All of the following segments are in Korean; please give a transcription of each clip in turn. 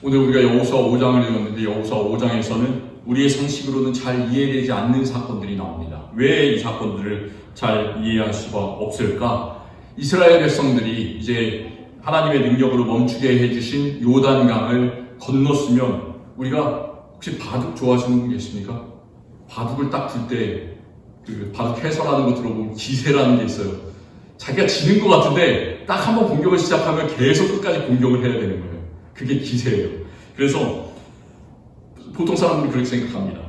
오늘 우리가 여호수아 5장을 읽었는데 여호수아 5장에서는 우리의 상식으로는 잘 이해되지 않는 사건들이 나옵니다. 왜 이 사건들을 잘 이해할 수가 없을까? 이스라엘 백성들이 이제 하나님의 능력으로 멈추게 해주신 요단강을 건넜으면, 우리가 혹시 바둑 좋아하시는 분 계십니까? 바둑을 딱 둘 때 그 바둑 해설하는 거 들어보면 기세라는 게 있어요. 자기가 지는 것 같은데 딱 한번 공격을 시작하면 계속 끝까지 공격을 해야 되는 거예요. 그게 기세예요. 그래서 보통 사람들이 그렇게 생각합니다.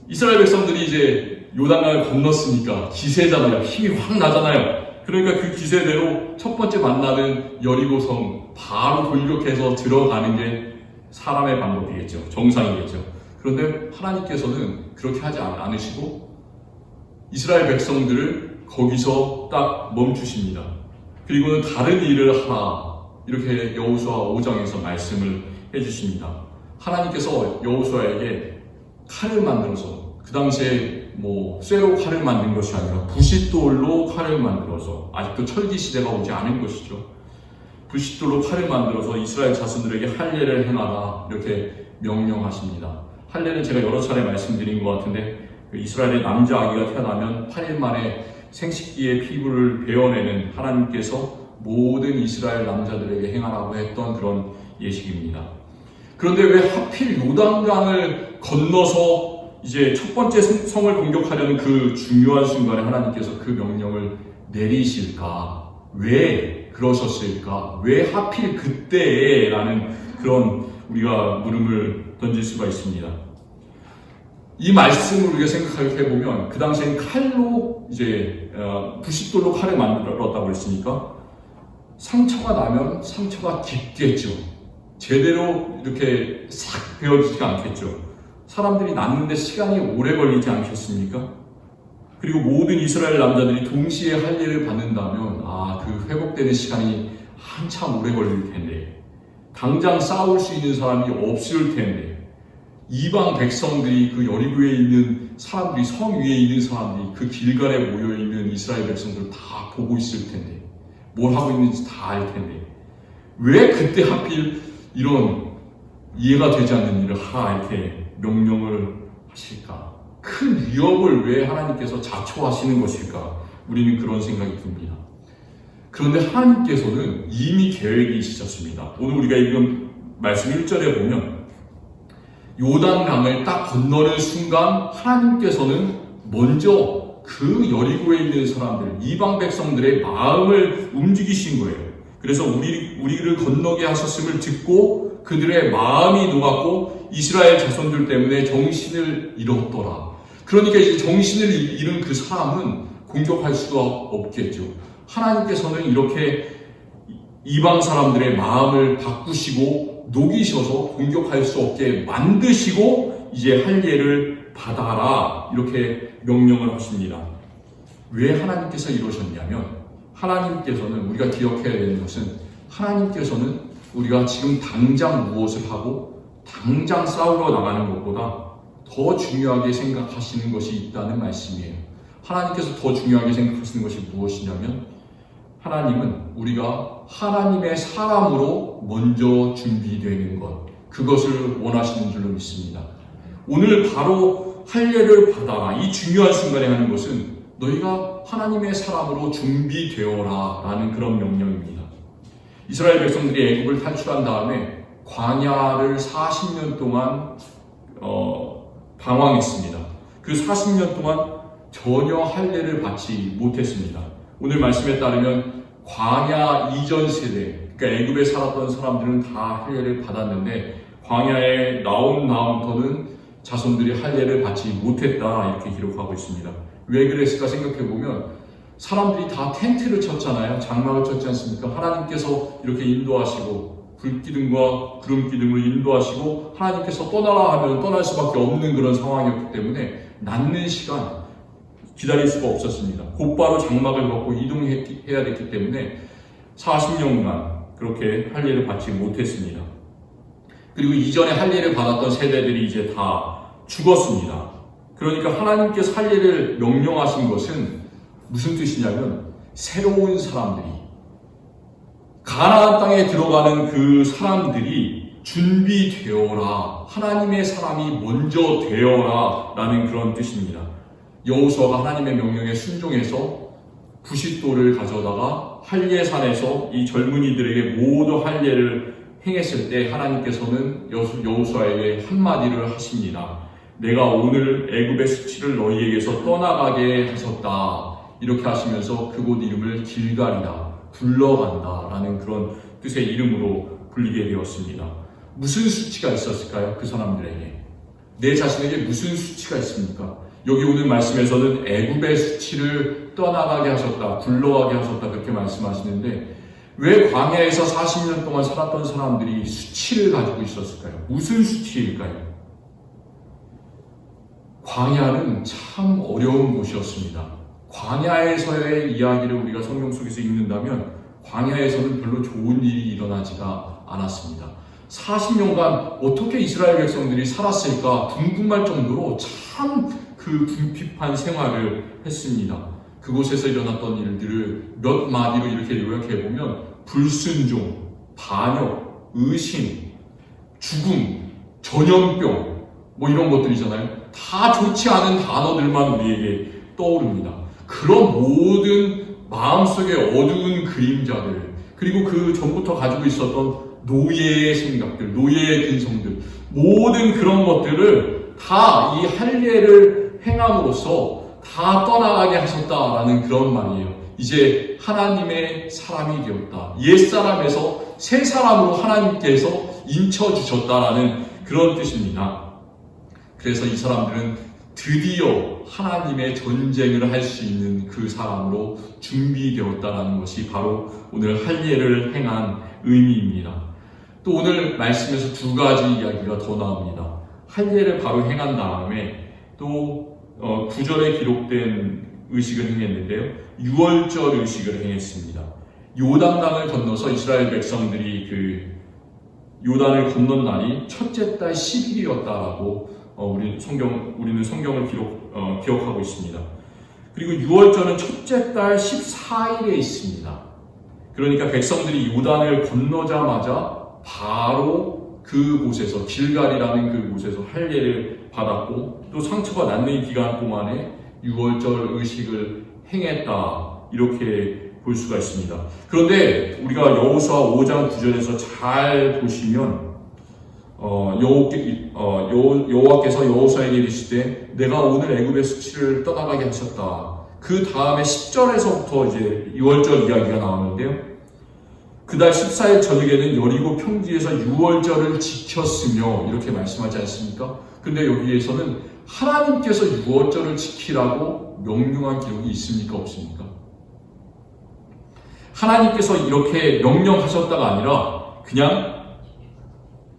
이스라엘 백성들이 이제 요단강을 건넜으니까 기세잖아요. 힘이 확 나잖아요. 그러니까 그 기세대로 첫 번째 만나는 여리고성 바로 돌격해서 들어가는 게 사람의 방법이겠죠. 정상이겠죠. 그런데 하나님께서는 그렇게 하지 않으시고 이스라엘 백성들을 거기서 딱 멈추십니다. 그리고는 다른 일을 하라, 이렇게 여호수아 5장에서 말씀을 해주십니다. 하나님께서 여호수아에게 칼을 만들어서, 그 당시에 쇠로 칼을 만든 것이 아니라 부싯돌로 칼을 만들어서, 아직도 철기 시대가 오지 않은 것이죠. 부싯돌로 칼을 만들어서 이스라엘 자손들에게 할례를 행하라, 이렇게 명령하십니다. 할례는 제가 여러 차례 말씀드린 것 같은데, 이스라엘의 남자 아기가 태어나면 8일 만에 생식기의 피부를 베어내는 하나님께서 모든 이스라엘 남자들에게 행하라고 했던 그런 예식입니다. 그런데 왜 하필 요단강을 건너서 이제 첫 번째 성을 공격하려는 그 중요한 순간에 하나님께서 그 명령을 내리실까? 왜 그러셨을까? 왜 하필 그때에? 라는 그런 우리가 물음을 던질 수가 있습니다. 이 말씀을 우리가 생각해보면, 그 당시엔 칼로 이제 부싯돌로 칼을 만들었다고 했으니까 상처가 나면 상처가 깊겠죠. 제대로 이렇게 싹 베어지지 않겠죠. 사람들이 낫는데 시간이 오래 걸리지 않겠습니까? 그리고 모든 이스라엘 남자들이 동시에 할례를 받는다면 그 회복되는 시간이 한참 오래 걸릴 텐데, 당장 싸울 수 있는 사람이 없을 텐데, 이방 백성들이, 그 여리고에 있는 사람들이, 성 위에 있는 사람들이, 그 길갈에 모여있는 이스라엘 백성들을 다 보고 있을 텐데, 뭘 하고 있는지 다 알 텐데, 왜 그때 하필 이런 이해가 되지 않는 일을 하라, 이렇게 명령을 하실까? 큰 위협을 왜 하나님께서 자초하시는 것일까? 우리는 그런 생각이 듭니다. 그런데 하나님께서는 이미 계획이 있으셨습니다. 오늘 우리가 읽은 말씀 1절에 보면 요단강을 딱 건너는 순간 하나님께서는 먼저 그 여리고에 있는 사람들, 이방 백성들의 마음을 움직이신 거예요. 그래서 우리를 건너게 하셨음을 듣고 그들의 마음이 녹았고 이스라엘 자손들 때문에 정신을 잃었더라. 그러니까 이제 정신을 잃은 그 사람은 공격할 수가 없겠죠. 하나님께서는 이렇게 이방 사람들의 마음을 바꾸시고 녹이셔서 공격할 수 없게 만드시고 이제 할례를 받아라, 이렇게 명령을 하십니다. 왜 하나님께서 이러셨냐면, 하나님께서는, 우리가 기억해야 되는 것은, 하나님께서는 우리가 지금 당장 무엇을 하고 당장 싸우러 나가는 것보다 더 중요하게 생각하시는 것이 있다는 말씀이에요. 하나님께서 더 중요하게 생각하시는 것이 무엇이냐면, 하나님은 우리가 하나님의 사람으로 먼저 준비되는 것, 그것을 원하시는 줄로 믿습니다. 오늘 바로 할례를 받아라, 이 중요한 순간에 하는 것은 너희가 하나님의 사람으로 준비되어라 라는 그런 명령입니다. 이스라엘 백성들이 애굽을 탈출한 다음에 광야를 40년 동안 방황했습니다. 그 40년 동안 전혀 할례를 받지 못했습니다. 오늘 말씀에 따르면 광야 이전 세대, 그러니까 애굽에 살았던 사람들은 다 할례를 받았는데 광야에 나온 다음부터는 자손들이 할례를 받지 못했다, 이렇게 기록하고 있습니다. 왜 그랬을까 생각해보면, 사람들이 다 텐트를 쳤잖아요. 장막을 쳤지 않습니까? 하나님께서 이렇게 인도하시고 불기둥과 구름기둥으로 인도하시고 하나님께서 떠나라 하면 떠날 수밖에 없는 그런 상황이었기 때문에 낫는 시간 기다릴 수가 없었습니다. 곧바로 장막을 벗고 이동해야 됐기 때문에 40년간 그렇게 할례를 받지 못했습니다. 그리고 이전에 할례를 받았던 세대들이 이제 다 죽었습니다. 그러니까 하나님께서 할례를 명령하신 것은 무슨 뜻이냐면, 새로운 사람들이, 가나안 땅에 들어가는 그 사람들이 준비되어라. 하나님의 사람이 먼저 되어라. 라는 그런 뜻입니다. 여호수아가 하나님의 명령에 순종해서 90돌을 가져다가 할례산에서 이 젊은이들에게 모두 할례를 행했을 때 하나님께서는 여호수아에게 한마디를 하십니다. 내가 오늘 애굽의 수치를 너희에게서 떠나가게 하셨다. 이렇게 하시면서 그곳 이름을 길갈이다. 굴러간다. 라는 그런 뜻의 이름으로 불리게 되었습니다. 무슨 수치가 있었을까요? 그 사람들에게. 내 자신에게 무슨 수치가 있습니까? 여기 오늘 말씀에서는 애굽의 수치를 떠나가게 하셨다. 굴러가게 하셨다. 그렇게 말씀하시는데 왜 광야에서 40년 동안 살았던 사람들이 수치를 가지고 있었을까요? 무슨 수치일까요? 광야는 참 어려운 곳이었습니다. 광야에서의 이야기를 우리가 성경 속에서 읽는다면 광야에서는 별로 좋은 일이 일어나지가 않았습니다. 40년간 어떻게 이스라엘 백성들이 살았을까 궁금할 정도로 참 그 궁핍한 생활을 했습니다. 그곳에서 일어났던 일들을 몇 마디로 이렇게 요약해보면 불순종, 반역, 의심, 죽음, 전염병 뭐 이런 것들이잖아요. 다 좋지 않은 단어들만 우리에게 떠오릅니다. 그런 모든 마음속에 어두운 그림자들, 그리고 그 전부터 가지고 있었던 노예의 생각들, 노예의 근성들, 모든 그런 것들을 다 이 할례를 행함으로써 다 떠나가게 하셨다라는 그런 말이에요. 이제 하나님의 사람이 되었다. 옛사람에서 새 사람으로 하나님께서 인쳐주셨다라는 그런 뜻입니다. 그래서 이 사람들은 드디어 하나님의 전쟁을 할 수 있는 그 사람으로 준비되었다라는 것이 바로 오늘 할례를 행한 의미입니다. 또 오늘 말씀에서 두 가지 이야기가 더 나옵니다. 할례를 바로 행한 다음에 또 9절에 기록된 의식을 행했는데요. 유월절 의식을 행했습니다. 요단강을 건너서 이스라엘 백성들이 그 요단을 건넌 날이 첫째 달 10일이었다라고 우리는 성경을 기억하고 있습니다. 그리고 유월절은 첫째 달 14일에 있습니다. 그러니까 백성들이 요단을 건너자마자 바로 그곳에서 길갈이라는 그곳에서 할례를 받았고 또 상처가 낫는 기간 동안에 유월절 의식을 행했다 이렇게 볼 수가 있습니다. 그런데 우리가 여호수아 5장 9절에서 잘 보시면 여호와께서 여호수아에게 이르시되 내가 오늘 애굽의 수치를 떠나가게 하셨다. 그 다음에 10절에서부터 이제 유월절 이야기가 나오는데요. 그달 14일 저녁에는 여리고 평지에서 유월절을 지켰으며 이렇게 말씀하지 않습니까? 근데 여기에서는 하나님께서 유월절을 지키라고 명령한 기록이 있습니까? 없습니까? 하나님께서 이렇게 명령하셨다가 아니라 그냥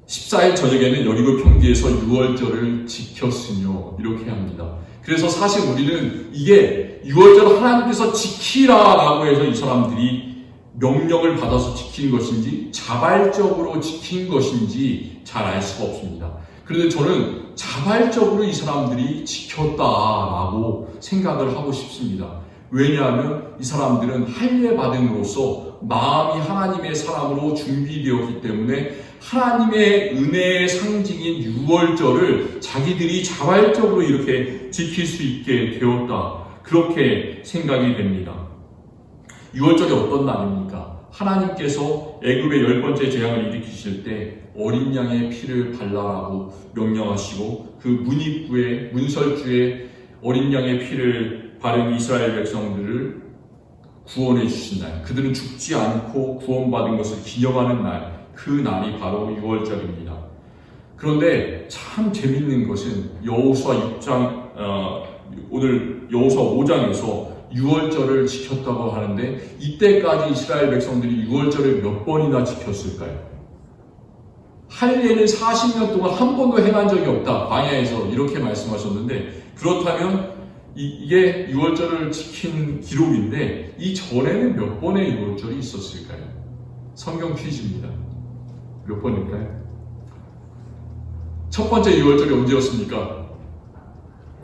14일 저녁에는 여리고 평지에서 유월절을 지켰으며 이렇게 합니다. 그래서 사실 우리는 이게 유월절을 하나님께서 지키라라고 해서 이 사람들이 명령을 받아서 지킨 것인지 자발적으로 지킨 것인지 잘 알 수가 없습니다. 그런데 저는 자발적으로 이 사람들이 지켰다라고 생각을 하고 싶습니다. 왜냐하면 이 사람들은 할례 받음으로써 마음이 하나님의 사람으로 준비되었기 때문에 하나님의 은혜의 상징인 유월절을 자기들이 자발적으로 이렇게 지킬 수 있게 되었다. 그렇게 생각이 됩니다. 유월절이 어떤 날입니까? 하나님께서 애굽의 10번째 재앙을 일으키실 때 어린 양의 피를 발라라고 명령하시고 그 문입구에 문설주에 어린 양의 피를 바른 이스라엘 백성들을 구원해 주신 날, 그들은 죽지 않고 구원받은 것을 기념하는 날, 그 날이 바로 유월절입니다. 그런데 참 재밌는 것은 여호수아 6장 오늘 여호수아 5장에서 유월절을 지켰다고 하는데 이때까지 이스라엘 백성들이 유월절을 몇 번이나 지켰을까요? 할례는 40년 동안 한 번도 행한 적이 없다. 광야에서 이렇게 말씀하셨는데 그렇다면 이게 유월절을 지킨 기록인데 이 전에는 몇 번의 유월절이 있었을까요? 성경 퀴즈입니다. 몇 번일까요? 첫 번째 유월절이 언제였습니까?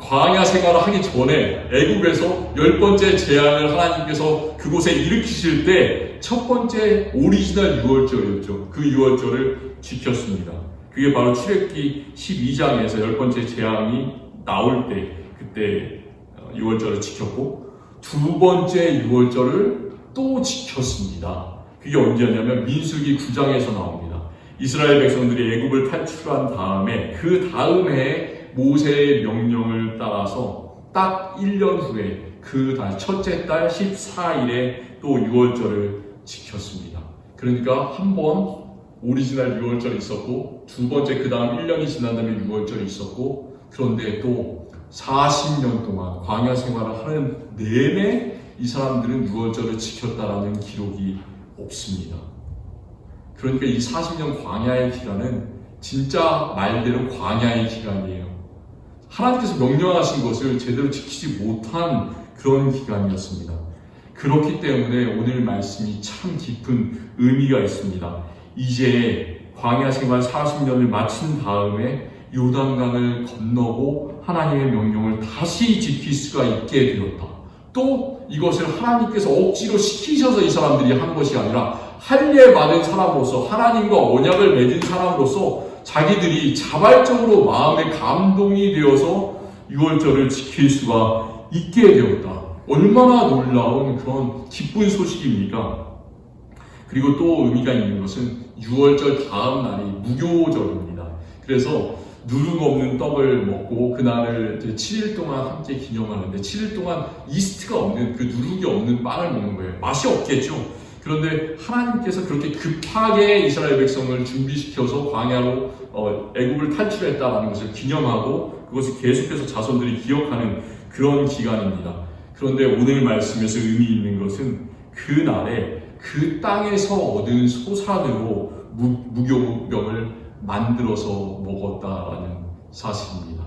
광야 생활을 하기 전에 애굽에서 10번째 재앙을 하나님께서 그곳에 일으키실 때 첫 번째 오리지널 유월절이었죠. 그 유월절을 지켰습니다. 그게 바로 출애굽기 12장에서 10번째 재앙이 나올 때 그때 유월절을 지켰고, 두 번째 유월절을 또 지켰습니다. 그게 언제였냐면 민수기 9장에서 나옵니다. 이스라엘 백성들이 애굽을 탈출한 다음에 그 다음에 모세의 명령을 따라서 딱 1년 후에 그 달 첫째 달 14일에 또 유월절을 지켰습니다. 그러니까 한 번 오리지널 유월절이 있었고, 두 번째 그 다음 1년이 지난 다음에 유월절이 있었고, 그런데 또 40년 동안 광야 생활을 하는 내내 이 사람들은 유월절을 지켰다라는 기록이 없습니다. 그러니까 이 40년 광야의 기간은 진짜 말대로 광야의 기간이에요. 하나님께서 명령하신 것을 제대로 지키지 못한 그런 기간이었습니다. 그렇기 때문에 오늘 말씀이 참 깊은 의미가 있습니다. 이제 광야 생활 40년을 마친 다음에 요단강을 건너고 하나님의 명령을 다시 지킬 수가 있게 되었다. 또 이것을 하나님께서 억지로 시키셔서 이 사람들이 한 것이 아니라 할례 받은 사람으로서, 하나님과 언약을 맺은 사람으로서 자기들이 자발적으로 마음에 감동이 되어서 유월절을 지킬 수가 있게 되었다. 얼마나 놀라운 그런 기쁜 소식입니까? 그리고 또 의미가 있는 것은 유월절 다음 날이 무교절입니다. 그래서 누룩 없는 떡을 먹고 그날을 7일 동안 함께 기념하는데, 7일 동안 이스트가 없는, 그 누룩이 없는 빵을 먹는 거예요. 맛이 없겠죠. 그런데 하나님께서 그렇게 급하게 이스라엘 백성을 준비시켜서 광야로 애굽을 탈출했다는 것을 기념하고 그것을 계속해서 자손들이 기억하는 그런 기간입니다. 그런데 오늘 말씀에서 의미 있는 것은 그 날에 그 땅에서 얻은 소산으로 무교병을 만들어서 먹었다라는 사실입니다.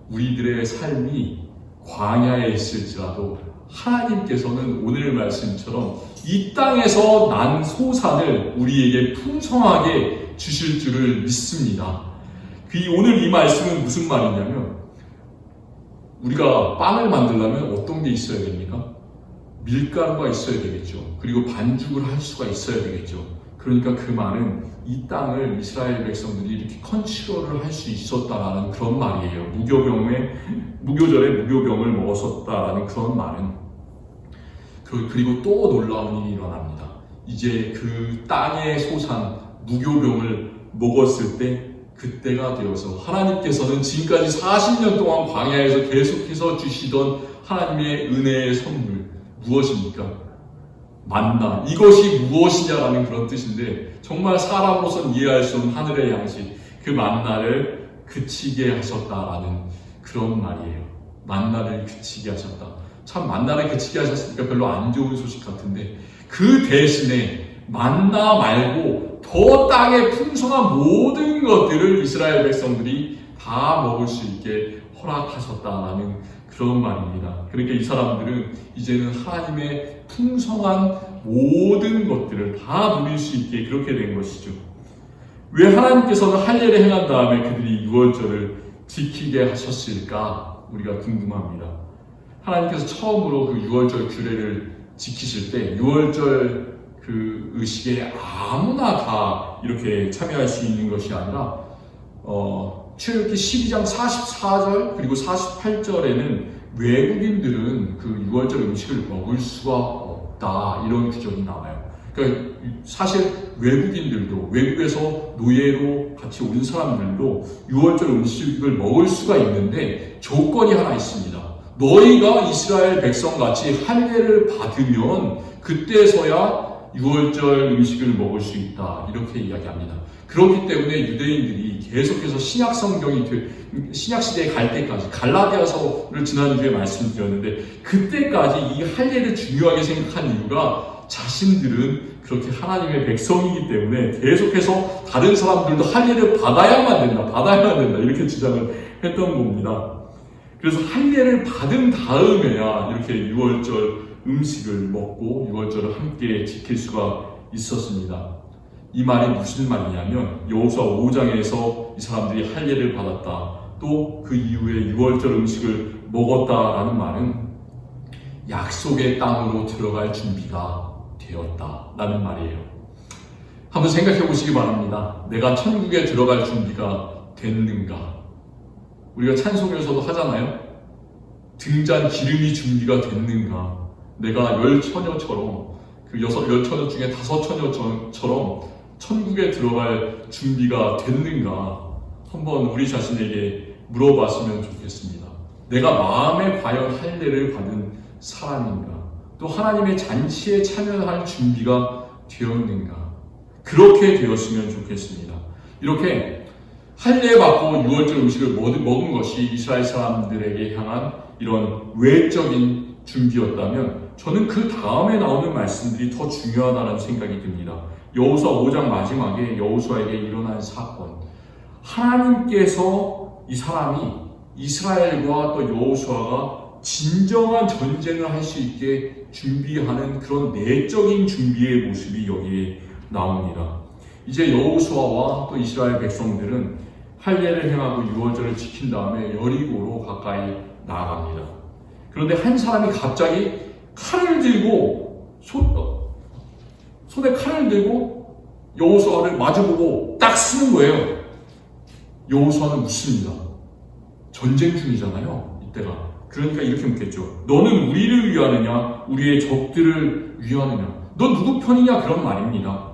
우리들의 삶이 광야에 있을지라도 하나님께서는 오늘 말씀처럼 이 땅에서 난 소산을 우리에게 풍성하게 주실 줄을 믿습니다. 오늘 이 말씀은 무슨 말이냐면, 우리가 빵을 만들려면 어떤 게 있어야 됩니까? 밀가루가 있어야 되겠죠. 그리고 반죽을 할 수가 있어야 되겠죠. 그러니까 그 말은 이 땅을 이스라엘 백성들이 이렇게 컨트롤을 할 수 있었다라는 그런 말이에요. 무교절에 무교병을 먹었었다라는 그런 말은. 그리고 또 놀라운 일이 일어납니다. 이제 그 땅의 소산 무교병을 먹었을 때 그때가 되어서 하나님께서는 지금까지 40년 동안 광야에서 계속해서 주시던 하나님의 은혜의 선물, 무엇입니까? 만나. 이것이 무엇이냐라는 그런 뜻인데, 정말 사람으로서는 이해할 수 없는 하늘의 양식, 그 만나를 그치게 하셨다라는 그런 말이에요. 만나를 그치게 하셨다. 참 만나를 그치게 하셨으니까 별로 안 좋은 소식 같은데, 그 대신에 만나 말고 더 땅에 풍성한 모든 것들을 이스라엘 백성들이 다 먹을 수 있게 허락하셨다라는 그런 말입니다. 그러니까 이 사람들은 이제는 하나님의 풍성한 모든 것들을 다 누릴 수 있게 그렇게 된 것이죠. 왜 하나님께서는 할례를 행한 다음에 그들이 유월절을 지키게 하셨을까? 우리가 궁금합니다. 하나님께서 처음으로 그 유월절 규례를 지키실 때 유월절 그 의식에 아무나 다 이렇게 참여할 수 있는 것이 아니라 출애굽기 12장 44절 그리고 48절에는 외국인들은 그 유월절 음식을 먹을 수가 없다, 이런 규정이 나와요. 그러니까 사실 외국인들도, 외국에서 노예로 같이 온 사람들도 유월절 음식을 먹을 수가 있는데 조건이 하나 있습니다. 너희가 이스라엘 백성같이 할례를 받으면 그때서야 유월절 음식을 먹을 수 있다, 이렇게 이야기합니다. 그렇기 때문에 유대인들이 계속해서 신약 시대에 갈 때까지, 갈라디아서를 지난주에 말씀드렸는데, 그때까지 이 할례를 중요하게 생각한 이유가 자신들은 그렇게 하나님의 백성이기 때문에 계속해서 다른 사람들도 할례를 받아야만 된다 이렇게 주장을 했던 겁니다. 그래서 할례를 받은 다음에야 이렇게 유월절 음식을 먹고 유월절을 함께 지킬 수가 있었습니다. 이 말이 무슨 말이냐면 여호수아 5장에서 이 사람들이 할례를 받았다, 또 또 그 이후에 유월절 음식을 먹었다라는 말은 약속의 땅으로 들어갈 준비가 되었다라는 말이에요. 한번 생각해 보시기 바랍니다. 내가 천국에 들어갈 준비가 됐는가? 우리가 찬송에서도 하잖아요. 등잔 기름이 준비가 됐는가? 내가 10처녀처럼 그 10처녀 중에 5처녀처럼 천국에 들어갈 준비가 됐는가? 한번 우리 자신에게 물어봤으면 좋겠습니다. 내가 마음에 과연 할례를 받은 사람인가? 또 하나님의 잔치에 참여할 준비가 되었는가? 그렇게 되었으면 좋겠습니다. 이렇게 할례 받고 유월절 음식을 먹은 것이 이스라엘 사람들에게 향한 이런 외적인 준비였다면 저는 그 다음에 나오는 말씀들이 더 중요하다는 생각이 듭니다. 여호수아 5장 마지막에 여호수아에게 일어난 사건, 하나님께서 이 사람이 이스라엘과 또 여호수아가 진정한 전쟁을 할 수 있게 준비하는 그런 내적인 준비의 모습이 여기에 나옵니다. 이제 여호수아와 또 이스라엘 백성들은 할례를 행하고 유월절을 지킨 다음에 여리고로 가까이 나아갑니다. 그런데 한 사람이 갑자기 칼을 들고 손에 칼을 들고 여호수아를 마주보고 딱 쓰는 거예요. 여호수아는 묻습니다. 전쟁 중이잖아요, 이때가. 그러니까 이렇게 묻겠죠. 너는 우리를 위하느냐, 우리의 적들을 위하느냐? 너 누구 편이냐? 그런 말입니다.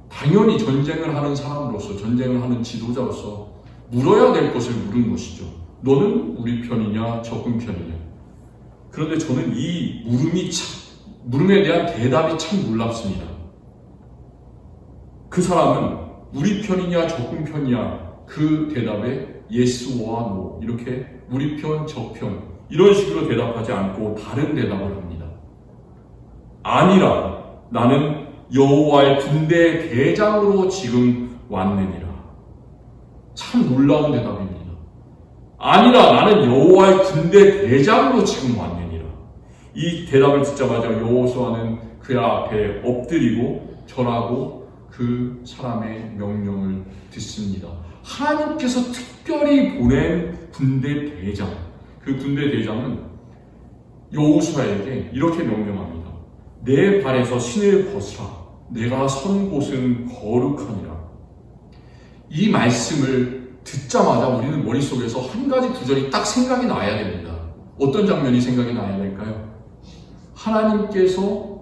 당연히 전쟁을 하는 사람으로서, 전쟁을 하는 지도자로서 물어야 될 것을 물은 것이죠. 너는 우리 편이냐, 적군 편이냐? 그런데 저는 이 물음에 대한 대답이 참 놀랍습니다. 그 사람은 우리 편이냐, 적군 편이냐? 그 대답에 예스와 노, 이렇게 우리 편, 적 편, 이런 식으로 대답하지 않고 다른 대답을 합니다. 아니라 나는 여호와의 군대 대장으로 지금 왔느니라. 참 놀라운 대답입니다. 아니라 나는 여호와의 군대 대장으로 지금 왔느니라. 이 대답을 듣자마자 여호수아는 그 앞에 엎드리고 절하고 그 사람의 명령을 듣습니다. 하나님께서 특별히 보낸 군대 대장, 그 군대 대장은 여호수아에게 이렇게 명령합니다. 내 발에서 신을 벗으라. 내가 선 곳은 거룩하니라. 이 말씀을 듣자마자 우리는 머릿속에서 한 가지 구절이 딱 생각이 나야 됩니다. 어떤 장면이 생각이 나야 될까요? 하나님께서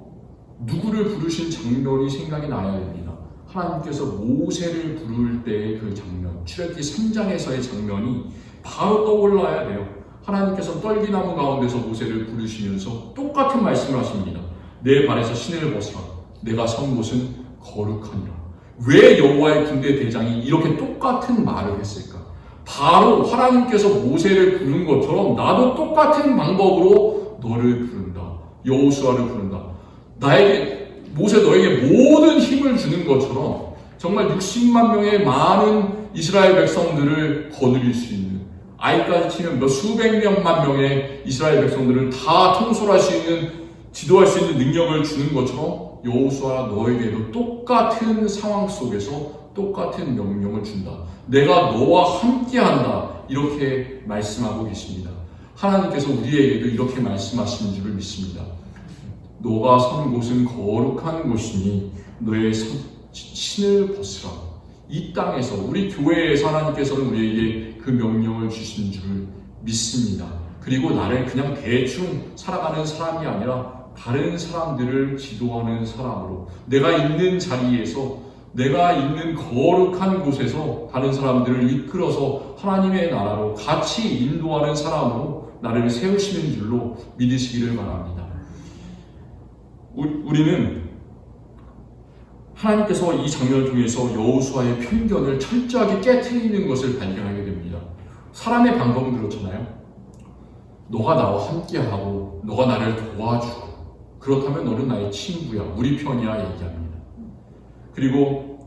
누구를 부르신 장면이 생각이 나야 됩니다. 하나님께서 모세를 부를 때의 그 장면, 출애굽기 3장에서의 장면이 바로 떠올라야 돼요. 하나님께서 떨기나무 가운데서 모세를 부르시면서 똑같은 말씀을 하십니다. 내 발에서 신을 벗으라. 내가 선 곳은 거룩하니라. 왜 여호와의 군대 대장이 이렇게 똑같은 말을 했을까? 바로 하나님께서 모세를 부른 것처럼 나도 똑같은 방법으로 너를 부른다. 여호수아를 부른다. 모세 너에게 모든 힘을 주는 것처럼 정말 60만 명의 많은 이스라엘 백성들을 거느릴 수 있는, 아이까지 치면 수백 명만 명의 이스라엘 백성들을 다 통솔할 수 있는, 지도할 수 있는 능력을 주는 것처럼 여호수아 너에게도 똑같은 상황 속에서 똑같은 명령을 준다. 내가 너와 함께한다. 이렇게 말씀하고 계십니다. 하나님께서 우리에게도 이렇게 말씀하시는 줄을 믿습니다. 너가 선 곳은 거룩한 곳이니 너의 신을 벗으라. 이 땅에서 우리 교회에서 하나님께서는 우리에게 그 명령을 주신 줄을 믿습니다. 그리고 나를 그냥 대충 살아가는 사람이 아니라 다른 사람들을 지도하는 사람으로, 내가 있는 자리에서, 내가 있는 거룩한 곳에서 다른 사람들을 이끌어서 하나님의 나라로 같이 인도하는 사람으로 나를 세우시는 줄로 믿으시기를 바랍니다. 우리는 하나님께서 이 장면을 통해서 여호수아의 편견을 철저하게 깨트리는 것을 발견하게 됩니다. 사람의 방법은 그렇잖아요. 너가 나와 함께하고 너가 나를 도와주고 그렇다면 너는 나의 친구야, 우리 편이야 얘기합니다. 그리고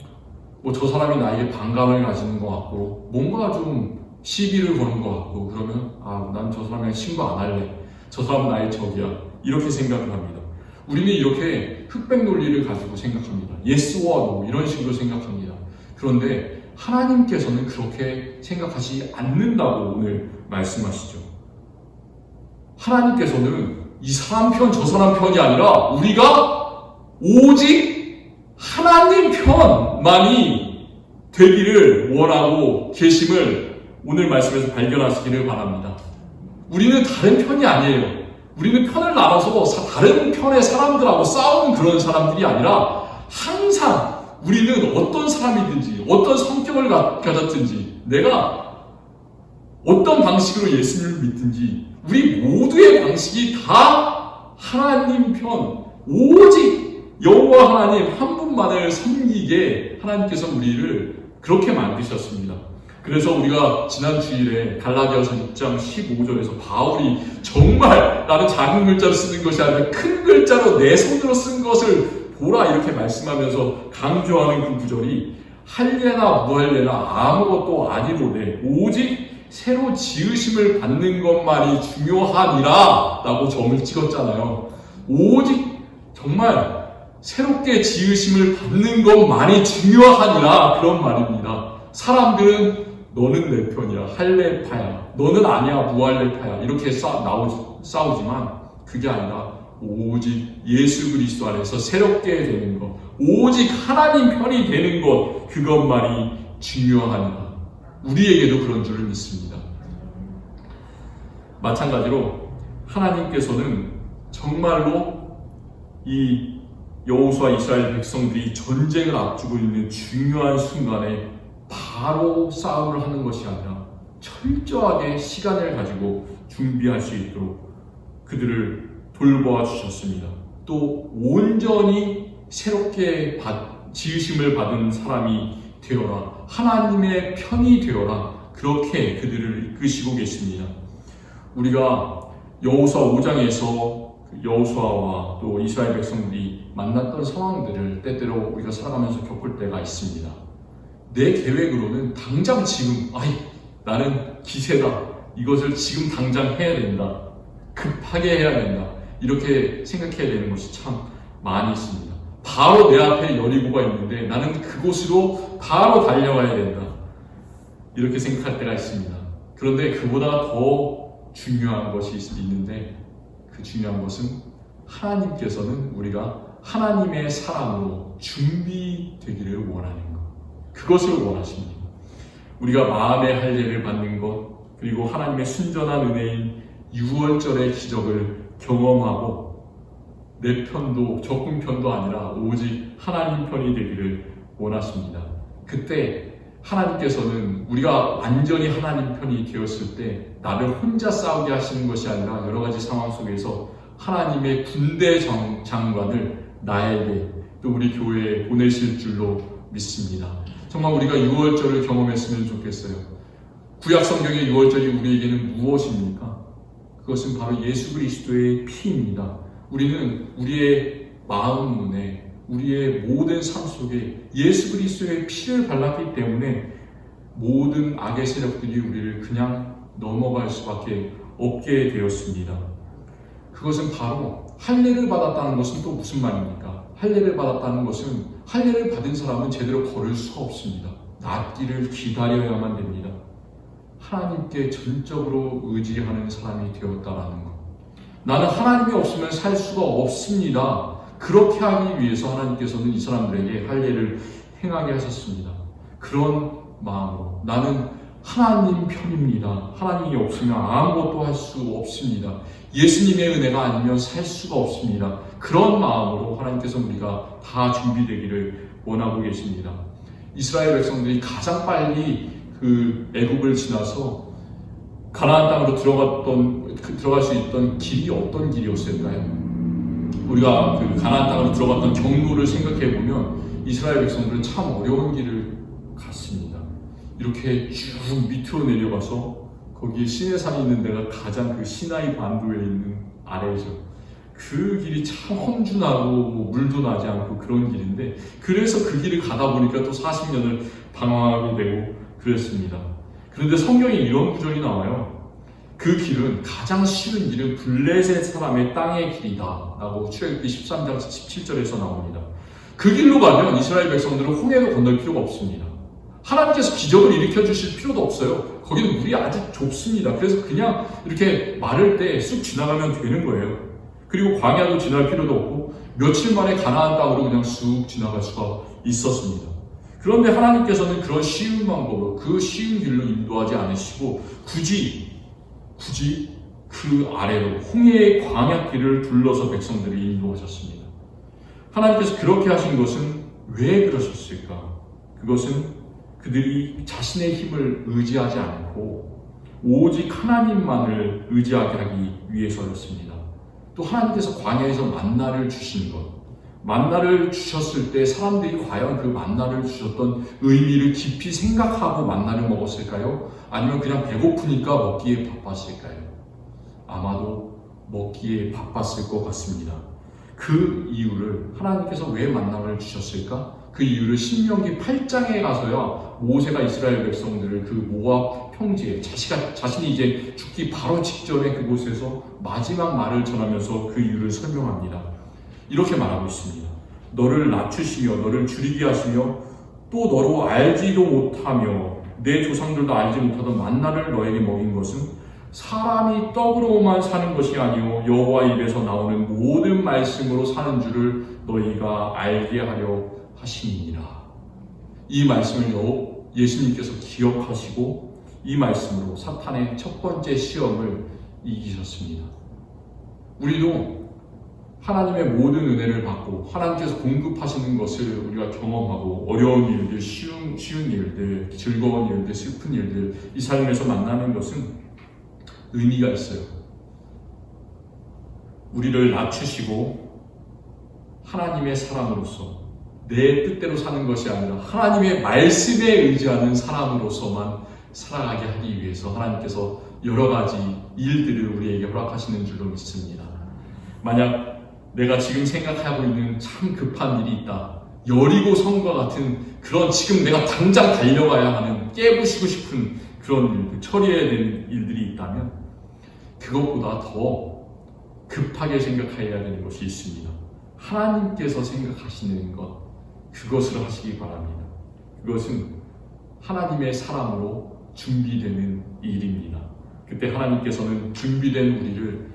저 사람이 나에게 반감을 가지는 것 같고 뭔가 좀 시비를 거는 것 같고 그러면 난 저 사람이랑 친구 안 할래, 저 사람은 나의 적이야, 이렇게 생각을 합니다. 우리는 이렇게 흑백 논리를 가지고 생각합니다. 예스와 노 이런 식으로 생각합니다. 그런데 하나님께서는 그렇게 생각하지 않는다고 오늘 말씀하시죠. 하나님께서는 이 사람 편, 저 사람 편이 아니라 우리가 오직 하나님 편만이 되기를 원하고 계심을 오늘 말씀에서 발견하시기를 바랍니다. 우리는 다른 편이 아니에요. 우리는 편을 나눠서 다른 편의 사람들하고 싸우는 그런 사람들이 아니라 항상 우리는 어떤 사람이든지 어떤 성격을 가졌든지 내가 어떤 방식으로 예수님을 믿든지 우리 모두의 방식이 다 하나님 편, 오직 여호와 하나님 한 분만을 섬기게 하나님께서 우리를 그렇게 만드셨습니다. 그래서 우리가 지난 주일에 갈라디아서 6장 15절에서 바울이 정말 나는 작은 글자로 쓰는 것이 아니라 큰 글자로 내 손으로 쓴 것을 보라 이렇게 말씀하면서 강조하는 그 구절이 할례나 무할례나 아무것도 아니로되 오직 새로 지으심을 받는 것만이 중요하니라 라고 점을 찍었잖아요. 오직 정말 새롭게 지으심을 받는 것만이 중요하니라 그런 말입니다. 사람들은 너는 내 편이야, 할례파야, 너는 아니야, 무할례파야 이렇게 싸우지만 그게 아니라 오직 예수 그리스도 안에서 새롭게 되는 것, 오직 하나님 편이 되는 것 그것만이 중요하니라. 우리에게도 그런 줄을 믿습니다. 마찬가지로 하나님께서는 정말로 이 여호수아 이스라엘 백성들이 전쟁을 앞두고 있는 중요한 순간에 바로 싸움을 하는 것이 아니라 철저하게 시간을 가지고 준비할 수 있도록 그들을 돌보아 주셨습니다. 또 온전히 새롭게 지으심을 받은 사람이 되어라, 하나님의 편이 되어라, 그렇게 그들을 이끄시고 계십니다. 우리가 여호수아 5장에서 여호수아와 또 이스라엘 백성들이 만났던 상황들을 때때로 우리가 살아가면서 겪을 때가 있습니다. 내 계획으로는 당장 지금 나는 기세다, 이것을 지금 당장 해야 된다, 급하게 해야 된다, 이렇게 생각해야 되는 것이 참 많이 있습니다. 바로 내 앞에 여리고가 있는데 나는 그곳으로 바로 달려가야 된다, 이렇게 생각할 때가 있습니다. 그런데 그보다 더 중요한 것이 있는데 그 중요한 것은 하나님께서는 우리가 하나님의 사람으로 준비되기를 원하는 것, 그것을 원하십니다. 우리가 마음의 할례를 받는 것, 그리고 하나님의 순전한 은혜인 유월절의 기적을 경험하고 내 편도 적군 편도 아니라 오직 하나님 편이 되기를 원하십니다. 그때 하나님께서는 우리가 완전히 하나님 편이 되었을 때 나를 혼자 싸우게 하시는 것이 아니라 여러 가지 상황 속에서 하나님의 군대 장관을 나에게 또 우리 교회에 보내실 줄로 믿습니다. 정말 우리가 유월절을 경험했으면 좋겠어요. 구약 성경의 유월절이 우리에게는 무엇입니까? 그것은 바로 예수 그리스도의 피입니다. 우리는 우리의 마음 문에 우리의 모든 삶 속에 예수 그리스도의 피를 발랐기 때문에 모든 악의 세력들이 우리를 그냥 넘어갈 수밖에 없게 되었습니다. 그것은 바로 할례를 받았다는 것은 또 무슨 말입니까? 할례를 받았다는 것은 할례를 받은 사람은 제대로 걸을 수 없습니다. 낫기를 기다려야만 됩니다. 하나님께 전적으로 의지하는 사람이 되었다라는 것. 나는 하나님이 없으면 살 수가 없습니다. 그렇게 하기 위해서 하나님께서는 이 사람들에게 할례를 행하게 하셨습니다. 그런 마음으로 나는 하나님 편입니다. 하나님이 없으면 아무것도 할 수 없습니다. 예수님의 은혜가 아니면 살 수가 없습니다. 그런 마음으로 하나님께서 우리가 다 준비되기를 원하고 계십니다. 이스라엘 백성들이 가장 빨리 그 애굽을 지나서 가나안 땅으로 들어갈 수 있던 길이 어떤 길이었을까요? 우리가 그 가나안 땅으로 들어갔던 경로를 생각해 보면 이스라엘 백성들은 참 어려운 길을 갔습니다. 이렇게 쭉 밑으로 내려가서 거기에 시내산이 있는 데가 가장 그 시나이 반도에 있는 아래죠. 그 길이 참 험준하고 물도 나지 않고 그런 길인데 그래서 그 길을 가다 보니까 또 40년을 방황하게 되고 그랬습니다. 그런데 성경에 이런 구절이 나와요. 그 길은 가장 쉬운 길은 블레셋 사람의 땅의 길이다 라고 출애굽기 13장 17절에서 나옵니다. 그 길로 가면 이스라엘 백성들은 홍해도 건널 필요가 없습니다. 하나님께서 기적을 일으켜 주실 필요도 없어요. 거기는 물이 아주 좁습니다. 그래서 그냥 이렇게 마를 때 쑥 지나가면 되는 거예요. 그리고 광야도 지날 필요도 없고 며칠 만에 가나안 땅으로 그냥 쑥 지나갈 수가 있었습니다. 그런데 하나님께서는 그런 쉬운 방법으로 그 쉬운 길로 인도하지 않으시고 굳이 그 아래로 홍해의 광야길을 둘러서 백성들을 인도하셨습니다. 하나님께서 그렇게 하신 것은 왜 그러셨을까? 그것은 그들이 자신의 힘을 의지하지 않고 오직 하나님만을 의지하게 하기 위해서였습니다. 또 하나님께서 광야에서 만나를 주신 것, 만나를 주셨을 때 사람들이 과연 그 만나를 주셨던 의미를 깊이 생각하고 만나를 먹었을까요? 아니면 그냥 배고프니까 먹기에 바빴을까요? 아마도 먹기에 바빴을 것 같습니다. 그 이유를 하나님께서 왜 만나를 주셨을까? 그 이유를 신명기 8장에 가서야 모세가 이스라엘 백성들을 그 모압 평지에 자신이 이제 죽기 바로 직전에 그곳에서 마지막 말을 전하면서 그 이유를 설명합니다. 이렇게 말하고 있습니다. 너를 낮추시며 너를 줄이게 하시며 또 너로 알지도 못하며 내 조상들도 알지 못하던 만나를 너에게 먹인 것은 사람이 떡으로만 사는 것이 아니요 여호와 입에서 나오는 모든 말씀으로 사는 줄을 너희가 알게 하려 하심이니라. 이 말씀을 예수님께서 기억하시고 이 말씀으로 사탄의 첫 번째 시험을 이기셨습니다. 우리도 하나님의 모든 은혜를 받고 하나님께서 공급하시는 것을 우리가 경험하고 어려운 일들, 쉬운 일들, 즐거운 일들, 슬픈 일들 이 삶에서 만나는 것은 의미가 있어요. 우리를 낮추시고 하나님의 사람으로서 내 뜻대로 사는 것이 아니라 하나님의 말씀에 의지하는 사람으로서만 살아가게 하기 위해서 하나님께서 여러 가지 일들을 우리에게 허락하시는 줄로 믿습니다. 만약 내가 지금 생각하고 있는 참 급한 일이 있다. 여리고 성과 같은 그런 지금 내가 당장 달려가야 하는 깨부시고 싶은 그런 일들, 처리해야 되는 일들이 있다면 그것보다 더 급하게 생각해야 되는 것이 있습니다. 하나님께서 생각하시는 것, 그것을 하시기 바랍니다. 그것은 하나님의 사람으로 준비되는 일입니다. 그때 하나님께서는 준비된 우리를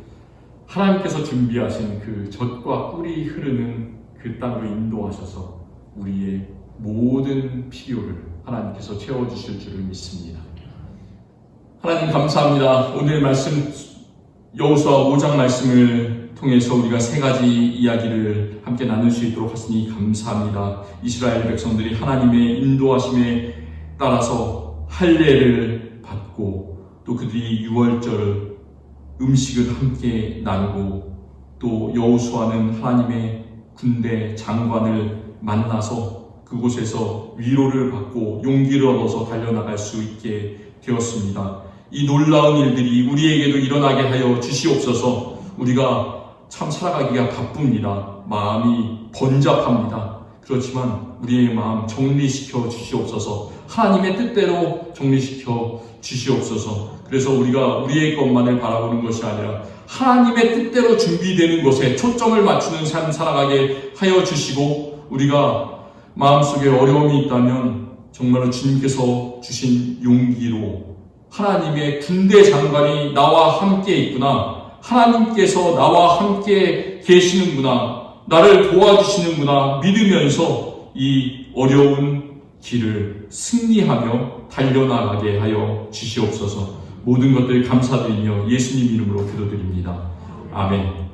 하나님께서 준비하신 그 젖과 꿀이 흐르는 그 땅으로 인도하셔서 우리의 모든 필요를 하나님께서 채워주실 줄을 믿습니다. 하나님 감사합니다. 오늘 말씀 여호수아 5장 말씀을 통해서 우리가 세 가지 이야기를 함께 나눌 수 있도록 하시니 감사합니다. 이스라엘 백성들이 하나님의 인도하심에 따라서 할례를 받고 또 그들이 유월절 음식을 함께 나누고 또 여호수아는 하나님의 군대 장관을 만나서 그곳에서 위로를 받고 용기를 얻어서 달려나갈 수 있게 되었습니다. 이 놀라운 일들이 우리에게도 일어나게 하여 주시옵소서. 우리가 참 살아가기가 바쁩니다. 마음이 번잡합니다. 그렇지만 우리의 마음 정리시켜 주시옵소서. 하나님의 뜻대로 정리시켜 주시옵소서. 그래서 우리가 우리의 것만을 바라보는 것이 아니라 하나님의 뜻대로 준비되는 것에 초점을 맞추는 삶 살아가게 하여 주시고, 우리가 마음속에 어려움이 있다면 정말로 주님께서 주신 용기로 하나님의 군대 장관이 나와 함께 있구나, 하나님께서 나와 함께 계시는구나, 나를 도와주시는구나 믿으면서 이 어려운 길을 승리하며 달려나가게 하여 주시옵소서. 모든 것들 감사드리며 예수님 이름으로 기도드립니다. 아멘.